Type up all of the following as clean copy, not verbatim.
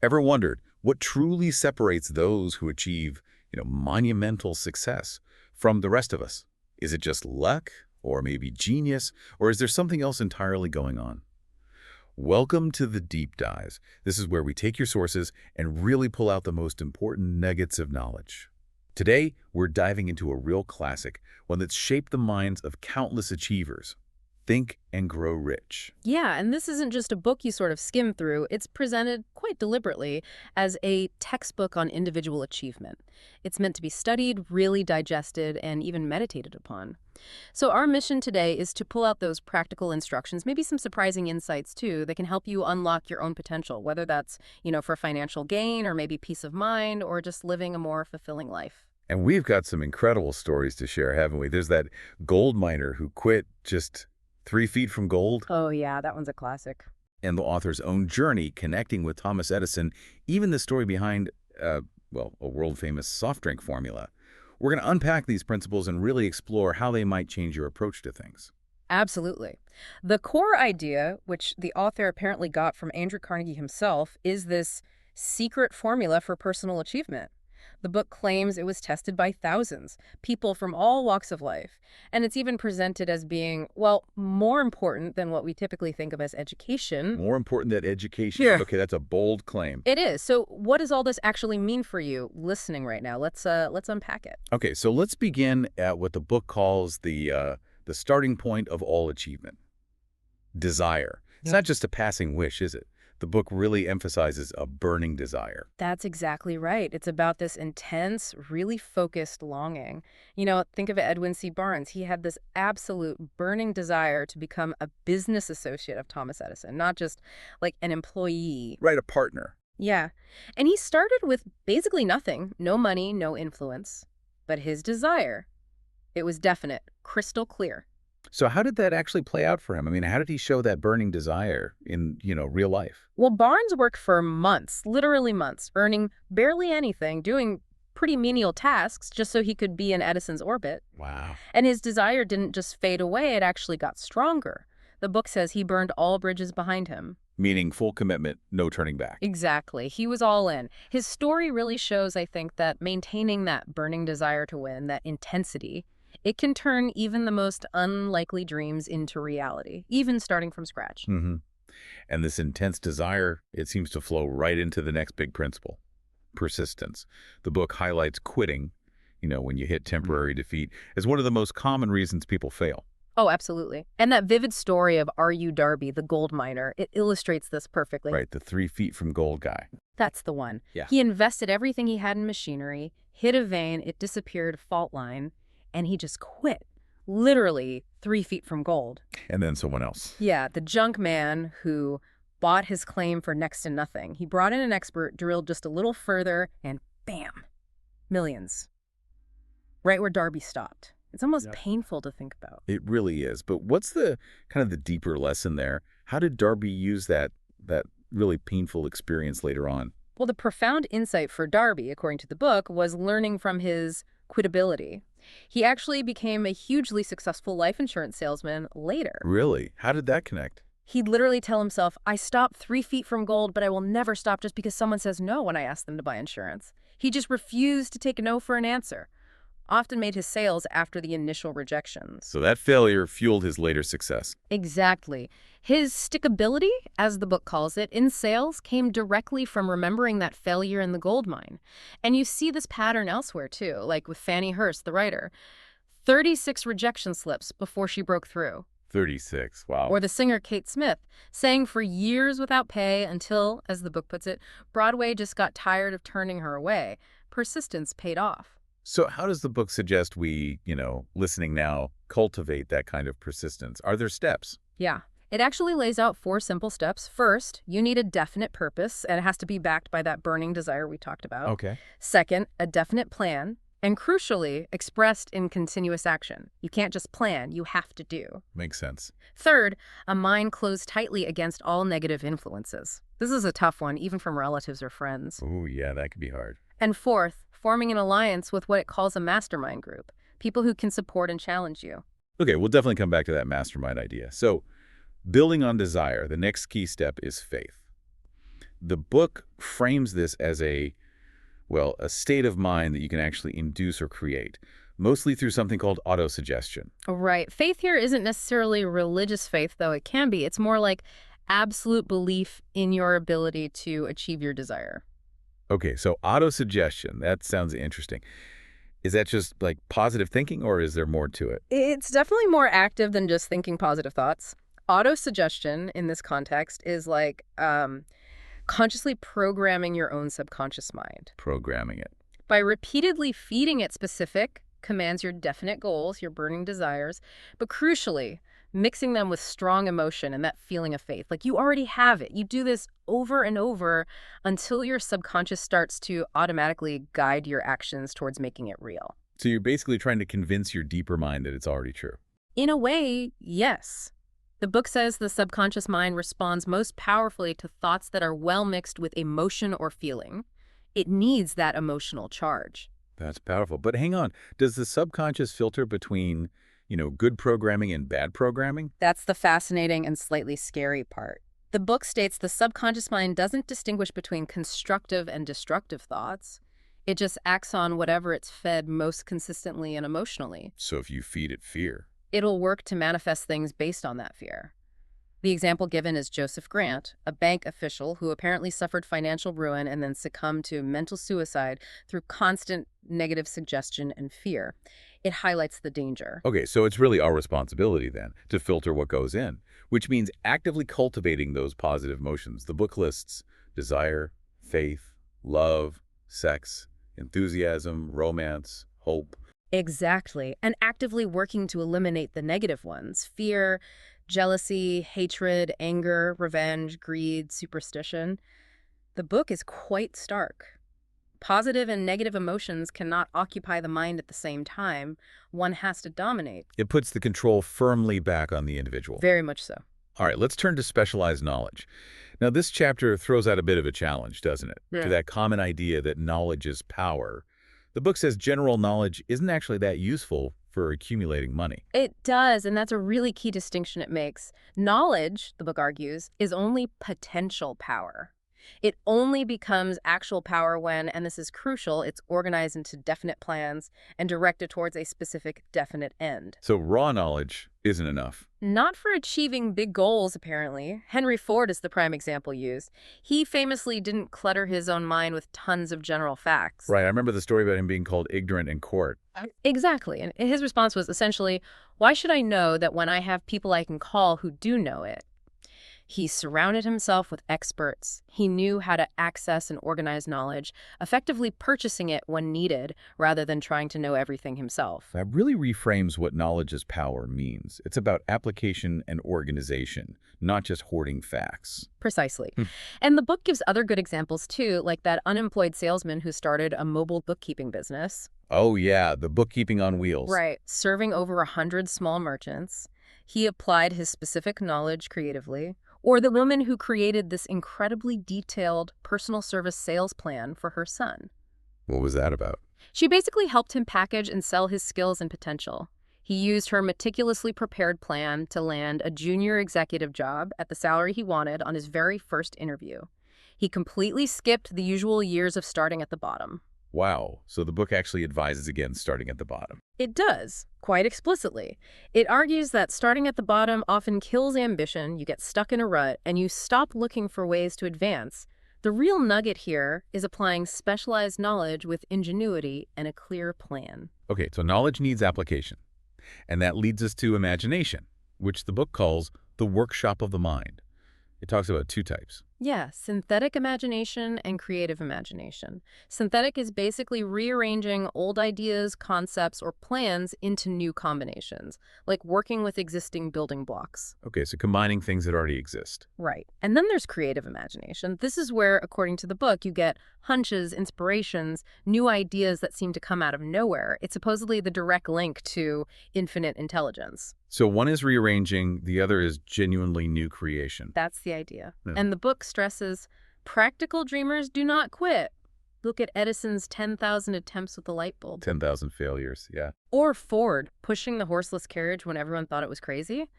Ever wondered what truly separates those who achieve, monumental success from the rest of us? Is it just luck, or maybe genius, or is there something else entirely going on? Welcome to the Deep Dives. This is where we take your sources and really pull out the most important nuggets of knowledge. Today, we're diving into a real classic, one that's shaped the minds of countless achievers. Think and Grow Rich. Yeah, and this isn't just a book you sort of skim through. It's presented quite deliberately as a textbook on individual achievement. It's meant to be studied, really digested, and even meditated upon. So our mission today is to pull out those practical instructions, maybe some surprising insights too, that can help you unlock your own potential, whether that's, for financial gain or maybe peace of mind or just living a more fulfilling life. And we've got some incredible stories to share, haven't we? There's that gold miner who quit just 3 feet from gold, Oh yeah, that one's a classic. and the author's own journey connecting with Thomas Edison, even the story behind, a world-famous soft drink formula. We're going to unpack these principles and really explore how they might change your approach to things. Absolutely. The core idea, which the author apparently got from Andrew Carnegie himself, is this secret formula for personal achievement. The book claims it was tested by thousands, people from all walks of life, and it's even presented as being, well, more important than what we typically think of as education. More important than education. Yeah. Okay, that's a bold claim. It is. So what does all this actually mean for you listening right now? Let's unpack it. Okay, so let's begin at what the book calls the starting point of all achievement. Desire. It's Yep. not just a passing wish, is it? The book really emphasizes a burning desire. That's exactly right. It's about this intense, really focused longing. Think of Edwin C. Barnes. He had this absolute burning desire to become a business associate of Thomas Edison, not just like an employee. Right, a partner. Yeah. And he started with basically nothing, no money, no influence. But his desire, it was definite, crystal clear. So how did that actually play out for him? I mean, how did he show that burning desire in, real life? Well, Barnes worked for months, literally months, earning barely anything, doing pretty menial tasks just so he could be in Edison's orbit. Wow. And his desire didn't just fade away, it actually got stronger. The book says he burned all bridges behind him. Meaning full commitment, no turning back. Exactly. He was all in. His story really shows, I think, that maintaining that burning desire to win, that intensity, it can turn even the most unlikely dreams into reality, even starting from scratch. Mm-hmm. And this intense desire, it seems to flow right into the next big principle, persistence. The book highlights quitting, when you hit temporary defeat, as one of the most common reasons people fail. Oh, absolutely. And that vivid story of R.U. Darby, the gold miner, it illustrates this perfectly. Right, the 3 feet from gold guy. That's the one. Yeah. He invested everything he had in machinery, hit a vein, it disappeared, fault line, and he just quit. Literally 3 feet from gold. And then someone else. Yeah, the junk man who bought his claim for next to nothing. He brought in an expert, drilled just a little further, and bam, millions. Right where Darby stopped. It's almost Yep. painful to think about. It really is. But what's the kind of the deeper lesson there? How did Darby use that really painful experience later on? Well, the profound insight for Darby, according to the book, was learning from his quitability. He actually became a hugely successful life insurance salesman later. Really? How did that connect? He'd literally tell himself, I stopped 3 feet from gold, but I will never stop just because someone says no when I ask them to buy insurance. He just refused to take a no for an answer. Often made his sales after the initial rejections. So that failure fueled his later success. Exactly. His stickability, as the book calls it, in sales came directly from remembering that failure in the gold mine. And you see this pattern elsewhere, too, like with Fannie Hurst, the writer. 36 rejection slips before she broke through. 36, wow. Or the singer Kate Smith, sang for years without pay until, as the book puts it, Broadway just got tired of turning her away. Persistence paid off. So how does the book suggest we, listening now, cultivate that kind of persistence? Are there steps? Yeah. It actually lays out 4 simple steps. First, you need a definite purpose, and it has to be backed by that burning desire we talked about. Okay. Second, a definite plan, and crucially, expressed in continuous action. You can't just plan, you have to do. Makes sense. Third, a mind closed tightly against all negative influences. This is a tough one, even from relatives or friends. Ooh, yeah, that could be hard. And fourth, forming an alliance with what it calls a mastermind group, people who can support and challenge you. Okay, we'll definitely come back to that mastermind idea. So, building on desire, the next key step is faith. the book frames this as a state of mind that you can actually induce or create, mostly through something called autosuggestion. Right. Faith here isn't necessarily religious faith, though it can be. It's more like absolute belief in your ability to achieve your desire. Okay, so autosuggestion, that sounds interesting. Is that just like positive thinking, or is there more to it? It's definitely more active than just thinking positive thoughts. Autosuggestion in this context is like consciously programming your own subconscious mind. Programming it. By repeatedly feeding it specific commands, your definite goals, your burning desires, but crucially, mixing them with strong emotion and that feeling of faith. Like you already have it. You do this over and over until your subconscious starts to automatically guide your actions towards making it real. So you're basically trying to convince your deeper mind that it's already true. In a way, yes. The book says the subconscious mind responds most powerfully to thoughts that are well mixed with emotion or feeling. It needs that emotional charge. That's powerful. But hang on, does the subconscious filter between, good programming and bad programming? That's the fascinating and slightly scary part. The book states the subconscious mind doesn't distinguish between constructive and destructive thoughts. It just acts on whatever it's fed most consistently and emotionally. So if you feed it fear. It'll work to manifest things based on that fear. The example given is Joseph Grant, a bank official who apparently suffered financial ruin and then succumbed to mental suicide through constant negative suggestion and fear. It highlights the danger. Okay, so it's really our responsibility then to filter what goes in, which means actively cultivating those positive emotions. The book lists desire, faith, love, sex, enthusiasm, romance, hope. Exactly, and actively working to eliminate the negative ones: fear, jealousy, hatred, anger, revenge, greed, superstition. The book is quite stark. Positive and negative emotions cannot occupy the mind at the same time. One has to dominate. It puts the control firmly back on the individual. Very much so. All right, let's turn to specialized knowledge. Now, this chapter throws out a bit of a challenge, doesn't it? Yeah. To that common idea that knowledge is power. The book says general knowledge isn't actually that useful for accumulating money. It does, and that's a really key distinction it makes. Knowledge, the book argues, is only potential power. It only becomes actual power when, and this is crucial, it's organized into definite plans and directed towards a specific definite end. So raw knowledge isn't enough. Not for achieving big goals, apparently. Henry Ford is the prime example used. He famously didn't clutter his own mind with tons of general facts. Right, I remember the story about him being called ignorant in court. Exactly, and his response was essentially, why should I know that when I have people I can call who do know it? He surrounded himself with experts. He knew how to access and organize knowledge, effectively purchasing it when needed rather than trying to know everything himself. That really reframes what knowledge as power means. It's about application and organization, not just hoarding facts. Precisely. And the book gives other good examples too, like that unemployed salesman who started a mobile bookkeeping business. Oh yeah, the bookkeeping on wheels. Right, serving over 100 small merchants. He applied his specific knowledge creatively. Or the woman who created this incredibly detailed personal service sales plan for her son. What was that about? She basically helped him package and sell his skills and potential. He used her meticulously prepared plan to land a junior executive job at the salary he wanted on his very first interview. He completely skipped the usual years of starting at the bottom. Wow, so the book actually advises against starting at the bottom. It does, quite explicitly. It argues that starting at the bottom often kills ambition, you get stuck in a rut, and you stop looking for ways to advance. The real nugget here is applying specialized knowledge with ingenuity and a clear plan. Okay, so knowledge needs application. And that leads us to imagination, which the book calls the workshop of the mind. It talks about two types. Yeah, synthetic imagination and creative imagination. Synthetic is basically rearranging old ideas, concepts, or plans into new combinations, like working with existing building blocks. Okay, so combining things that already exist. Right. And then there's creative imagination. This is where, according to the book, you get hunches, inspirations, new ideas that seem to come out of nowhere. It's supposedly the direct link to infinite intelligence. So one is rearranging, the other is genuinely new creation. That's the idea. Yeah. And the book stresses, practical dreamers do not quit. Look at Edison's 10,000 attempts with the light bulb. 10,000 failures, yeah. Or Ford pushing the horseless carriage when everyone thought it was crazy.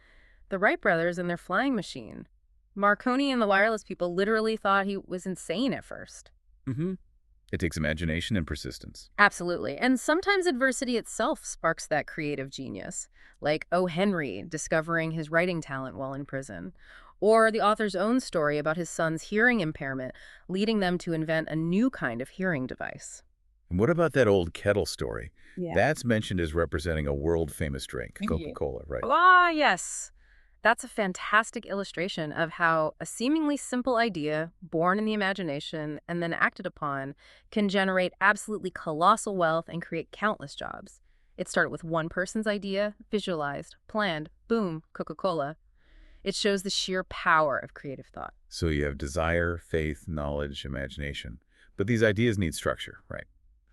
The Wright brothers and their flying machine. Marconi and the wireless people literally thought he was insane at first. Hmm. It takes imagination and persistence. Absolutely. And sometimes adversity itself sparks that creative genius, like O. Henry discovering his writing talent while in prison, or the author's own story about his son's hearing impairment leading them to invent a new kind of hearing device. And what about that old kettle story? Yeah. That's mentioned as representing a world-famous drink, Yeah. Coca-Cola, right? Ah, yes. That's a fantastic illustration of how a seemingly simple idea, born in the imagination and then acted upon, can generate absolutely colossal wealth and create countless jobs. It started with one person's idea, visualized, planned, boom, Coca-Cola. It shows the sheer power of creative thought. So you have desire, faith, knowledge, imagination. But these ideas need structure, right?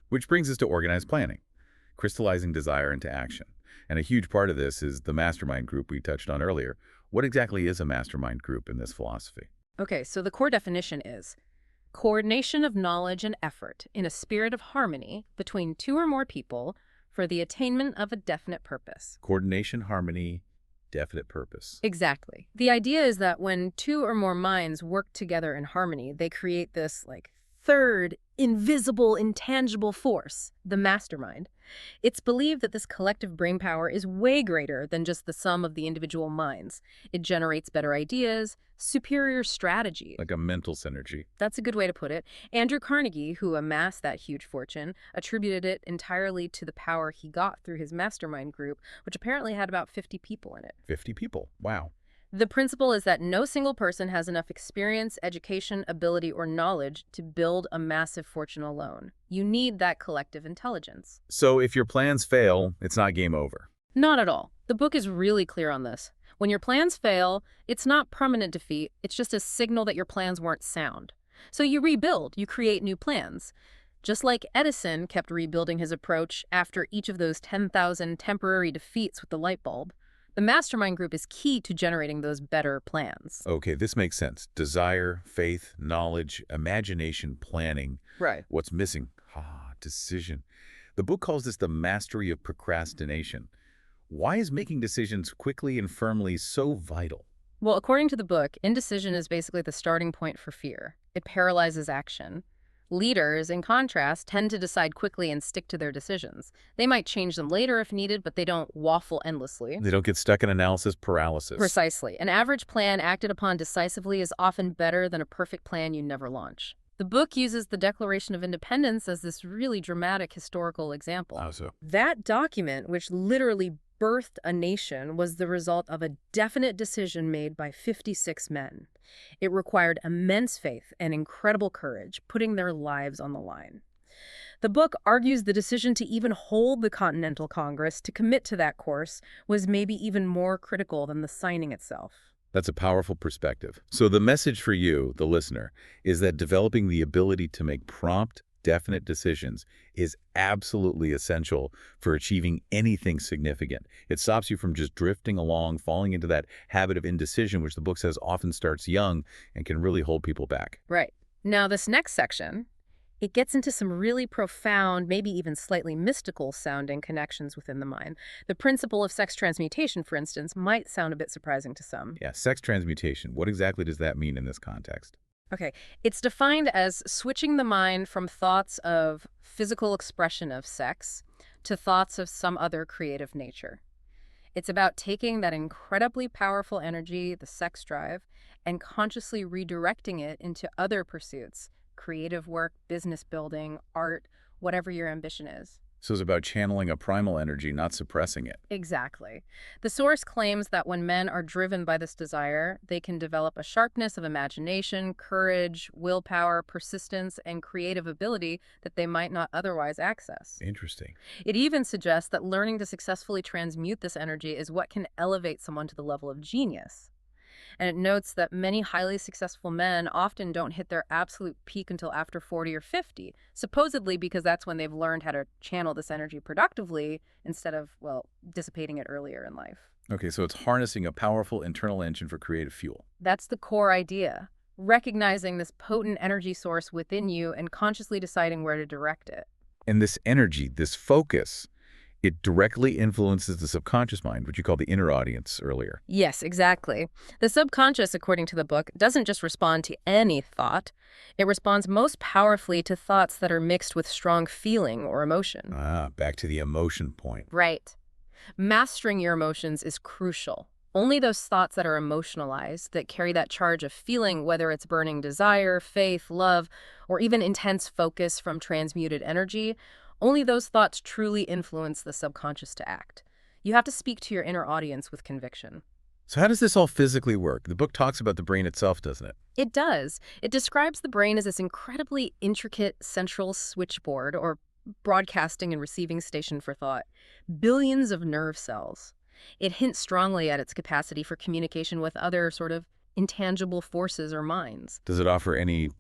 Which brings us to organized planning, crystallizing desire into action. And a huge part of this is the mastermind group we touched on earlier. What exactly is a mastermind group in this philosophy? Okay, so the core definition is coordination of knowledge and effort in a spirit of harmony between two or more people for the attainment of a definite purpose. Coordination, harmony, definite purpose. Exactly. The idea is that when two or more minds work together in harmony, they create this, third, invisible, intangible force, the mastermind. It's believed that this collective brainpower is way greater than just the sum of the individual minds. It generates better ideas, superior strategies. Like a mental synergy. That's a good way to put it. Andrew Carnegie, who amassed that huge fortune, attributed it entirely to the power he got through his mastermind group, which apparently had about 50 people in it. 50 people. Wow. The principle is that no single person has enough experience, education, ability, or knowledge to build a massive fortune alone. You need that collective intelligence. So if your plans fail, it's not game over. Not at all. The book is really clear on this. When your plans fail, it's not permanent defeat. It's just a signal that your plans weren't sound. So you rebuild, you create new plans. Just like Edison kept rebuilding his approach after each of those 10,000 temporary defeats with the light bulb. The mastermind group is key to generating those better plans. Okay, this makes sense. Desire, faith, knowledge, imagination, planning. Right. What's missing? Decision. The book calls this the mastery of procrastination. Why is making decisions quickly and firmly so vital? Well, according to the book, indecision is basically the starting point for fear. It paralyzes action. Leaders, in contrast, tend to decide quickly and stick to their decisions. They might change them later if needed, but they don't waffle endlessly. They don't get stuck in analysis paralysis. Precisely. An average plan acted upon decisively is often better than a perfect plan you never launch. The book uses the Declaration of Independence as this really dramatic historical example. How so? That document, which literally birthed a nation, was the result of a definite decision made by 56 men. It required immense faith and incredible courage, putting their lives on the line. The book argues the decision to even hold the Continental Congress to commit to that course was maybe even more critical than the signing itself. That's a powerful perspective. So the message for you, the listener, is that developing the ability to make prompt, definite decisions is absolutely essential for achieving anything significant. It stops you from just drifting along, falling into that habit of indecision, which the book says often starts young and can really hold people back. Right. Now, this next section, it gets into some really profound, maybe even slightly mystical sounding connections within the mind. The principle of sex transmutation, for instance, might sound a bit surprising to some. Yeah, sex transmutation. What exactly does that mean in this context? Okay, it's defined as switching the mind from thoughts of physical expression of sex to thoughts of some other creative nature. It's about taking that incredibly powerful energy, the sex drive, and consciously redirecting it into other pursuits, creative work, business building, art, whatever your ambition is. So it's about channeling a primal energy, not suppressing it. Exactly. The source claims that when men are driven by this desire, they can develop a sharpness of imagination, courage, willpower, persistence, and creative ability that they might not otherwise access. Interesting. It even suggests that learning to successfully transmute this energy is what can elevate someone to the level of genius. And it notes that many highly successful men often don't hit their absolute peak until after 40 or 50, supposedly because that's when they've learned how to channel this energy productively instead of, dissipating it earlier in life. Okay, so it's harnessing a powerful internal engine for creative fuel. That's the core idea, recognizing this potent energy source within you and consciously deciding where to direct it. And this energy, this focus, It directly influences the subconscious mind, which you called the inner audience earlier. Yes, exactly. The subconscious, according to the book, doesn't just respond to any thought. It responds most powerfully to thoughts that are mixed with strong feeling or emotion. Ah, back to the emotion point. Right. Mastering your emotions is crucial. Only those thoughts that are emotionalized, that carry that charge of feeling, whether it's burning desire, faith, love, or even intense focus from transmuted energy, only those thoughts truly influence the subconscious to act. You have to speak to your inner audience with conviction. So how does this all physically work? The book talks about the brain itself, doesn't it? It does. It describes the brain as this incredibly intricate central switchboard or broadcasting and receiving station for thought. Billions of nerve cells. It hints strongly at its capacity for communication with other sort of intangible forces or minds. Does it offer any,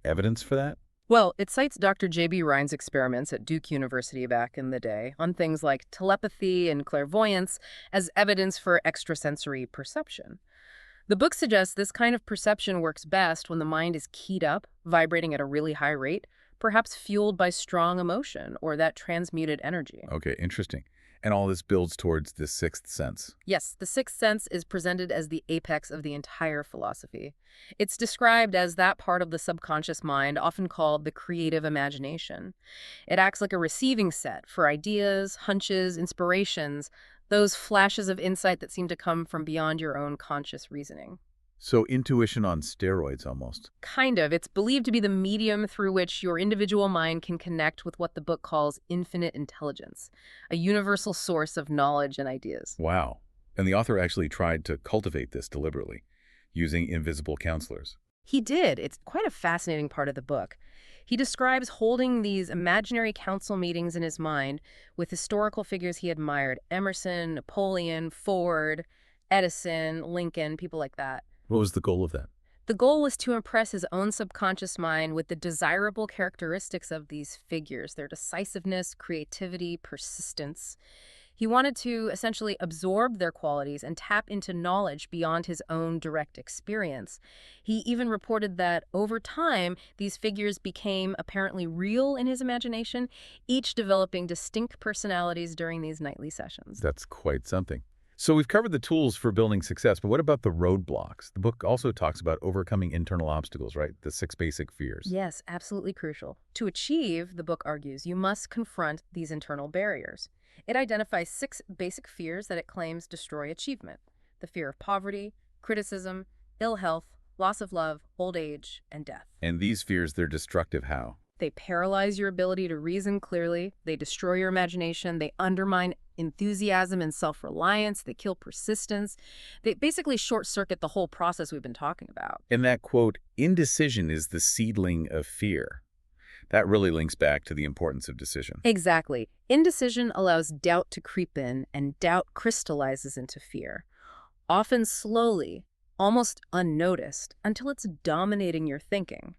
evidence for that? Well, it cites Dr. J.B. Rhine's experiments at Duke University back in the day on things like telepathy and clairvoyance as evidence for extrasensory perception. The book suggests this kind of perception works best when the mind is keyed up, vibrating at a really high rate, perhaps fueled by strong emotion or that transmuted energy. Okay, interesting. And all this builds towards this sixth sense. Yes, the sixth sense is presented as the apex of the entire philosophy. It's described as that part of the subconscious mind often called the creative imagination. It acts like a receiving set for ideas, hunches, inspirations, those flashes of insight that seem to come from beyond your own conscious reasoning. So intuition on steroids almost. Kind of. It's believed to be the medium through which your individual mind can connect with what the book calls infinite intelligence, a universal source of knowledge and ideas. Wow. And the author actually tried to cultivate this deliberately, using invisible counselors. He did. It's quite a fascinating part of the book. He describes holding these imaginary council meetings in his mind with historical figures he admired: Emerson, Napoleon, Ford, Edison, Lincoln, people like that. What was the goal of that? The goal was to impress his own subconscious mind with the desirable characteristics of these figures, their decisiveness, creativity, persistence. He wanted to essentially absorb their qualities and tap into knowledge beyond his own direct experience. He even reported that over time, these figures became apparently real in his imagination, each developing distinct personalities during these nightly sessions. That's quite something. So we've covered the tools for building success, but what about the roadblocks? The book also talks about overcoming internal obstacles, right? The 6 basic fears. Yes, absolutely crucial. To achieve, the book argues, you must confront these internal barriers. It identifies 6 basic fears that it claims destroy achievement: the fear of poverty, criticism, ill health, loss of love, old age, and death. And these fears, they're destructive how? They paralyze your ability to reason clearly, they destroy your imagination, they undermine enthusiasm and self-reliance, they kill persistence. They basically short-circuit the whole process we've been talking about. And that quote, indecision is the seedling of fear. That really links back to the importance of decision. Exactly. Indecision allows doubt to creep in, and doubt crystallizes into fear, often slowly, almost unnoticed, until it's dominating your thinking.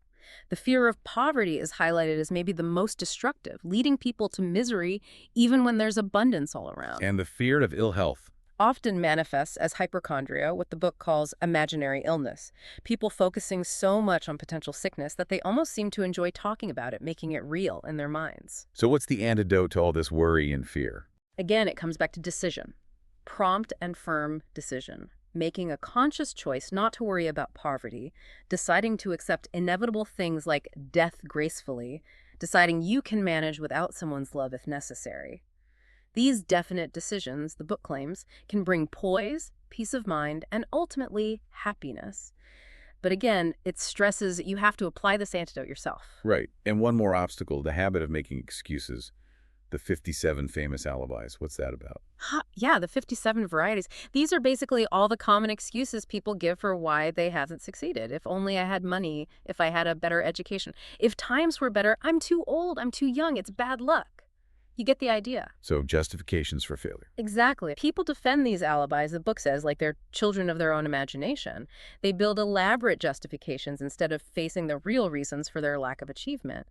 The fear of poverty is highlighted as maybe the most destructive, leading people to misery even when there's abundance all around. And the fear of ill health. Often manifests as hypochondria, what the book calls imaginary illness. People focusing so much on potential sickness that they almost seem to enjoy talking about it, making it real in their minds. So what's the antidote to all this worry and fear? Again, it comes back to decision. Prompt and firm decision. Making a conscious choice not to worry about poverty, deciding to accept inevitable things like death gracefully, deciding you can manage without someone's love if necessary. These definite decisions, the book claims, can bring poise, peace of mind, and ultimately happiness. But again, it stresses that you have to apply this antidote yourself. Right. And one more obstacle, the habit of making excuses. The 57 famous alibis. What's that about? Yeah, the 57 varieties. These are basically all the common excuses people give for why they haven't succeeded. If only I had money, if I had a better education. If times were better, I'm too old, I'm too young, it's bad luck. You get the idea. So justifications for failure. Exactly. People defend these alibis, the book says, like they're children of their own imagination. They build elaborate justifications instead of facing the real reasons for their lack of achievement.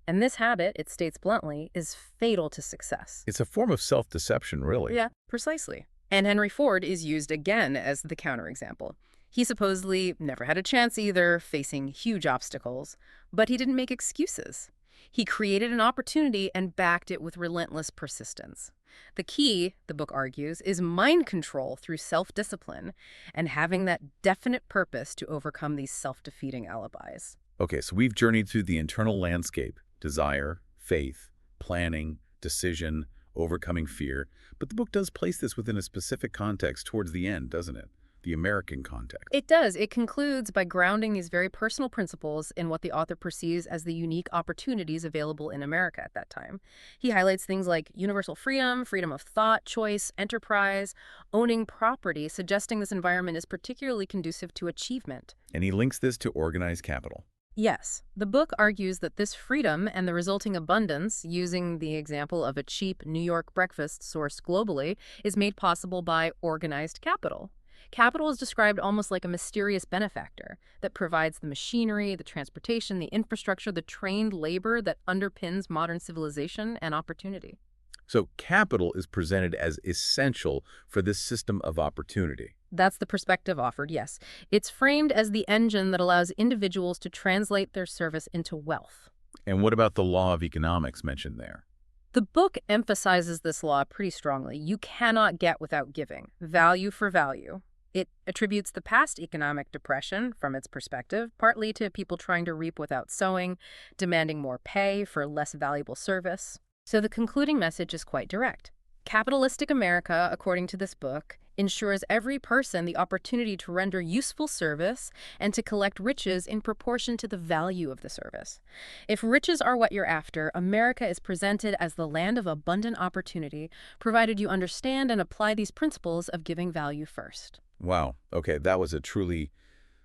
And this habit, it states bluntly, is fatal to success. It's a form of self-deception, really. Yeah, precisely. And Henry Ford is used again as the counterexample. He supposedly never had a chance either, facing huge obstacles, but he didn't make excuses. He created an opportunity and backed it with relentless persistence. The key, the book argues, is mind control through self-discipline and having that definite purpose to overcome these self-defeating alibis. Okay, so we've journeyed through the internal landscape, desire, faith, planning, decision, overcoming fear. But the book does place this within a specific context towards the end, doesn't it? The American context. It does. It concludes by grounding these very personal principles in what the author perceives as the unique opportunities available in America at that time. He highlights things like universal freedom, freedom of thought, choice, enterprise, owning property, suggesting this environment is particularly conducive to achievement. And he links this to organized capital. Yes, the book argues that this freedom and the resulting abundance, using the example of a cheap New York breakfast sourced globally, is made possible by organized capital. Capital is described almost like a mysterious benefactor that provides the machinery, the transportation, the infrastructure, the trained labor that underpins modern civilization and opportunity. So capital is presented as essential for this system of opportunity. That's the perspective offered, yes. It's framed as the engine that allows individuals to translate their service into wealth. And what about the law of economics mentioned there? The book emphasizes this law pretty strongly. You cannot get without giving. Value for value. It attributes the past economic depression, from its perspective, partly to people trying to reap without sowing, demanding more pay for less valuable service. So the concluding message is quite direct. Capitalistic America, according to this book, ensures every person the opportunity to render useful service and to collect riches in proportion to the value of the service. If riches are what you're after, America is presented as the land of abundant opportunity, provided you understand and apply these principles of giving value first. Wow. Okay, that was a truly,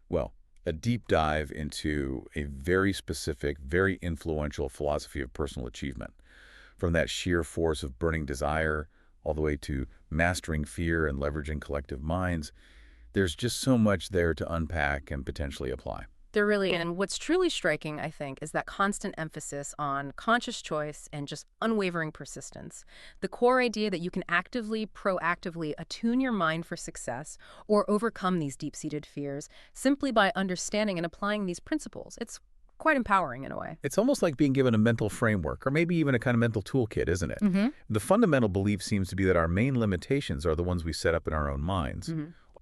well, a deep dive into a very specific, very influential philosophy of personal achievement. From that sheer force of burning desire all the way to mastering fear and leveraging collective minds, there's just so much there to unpack and potentially apply. There really is. And what's truly striking, I think, is that constant emphasis on conscious choice and just unwavering persistence. The core idea that you can actively, proactively attune your mind for success or overcome these deep-seated fears simply by understanding and applying these principles. It's quite empowering in a way. It's almost like being given a mental framework or maybe even a kind of mental toolkit, isn't it? The fundamental belief seems to be that our main limitations are the ones we set up in our own minds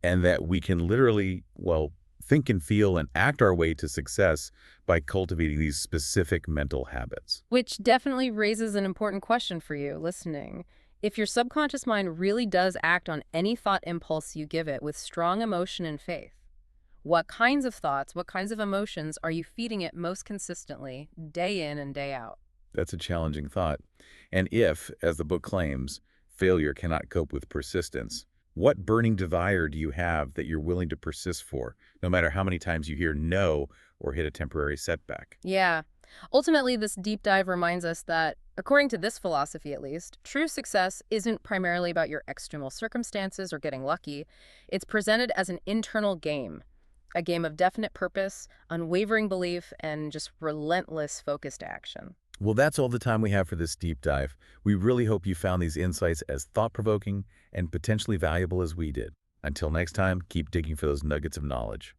and that we can literally, well, think and feel and act our way to success by cultivating these specific mental habits. Which definitely raises an important question for you listening. If your subconscious mind really does act on any thought impulse you give it with strong emotion and faith, what kinds of thoughts, what kinds of emotions are you feeding it most consistently, day in and day out? That's a challenging thought. And if, as the book claims, failure cannot cope with persistence, what burning desire do you have that you're willing to persist for, no matter how many times you hear no or hit a temporary setback? Yeah. Ultimately, this deep dive reminds us that, according to this philosophy at least, true success isn't primarily about your external circumstances or getting lucky. It's presented as an internal game, a game of definite purpose, unwavering belief, and just relentless focused action. Well, that's all the time we have for this deep dive. We really hope you found these insights as thought-provoking and potentially valuable as we did. Until next time, keep digging for those nuggets of knowledge.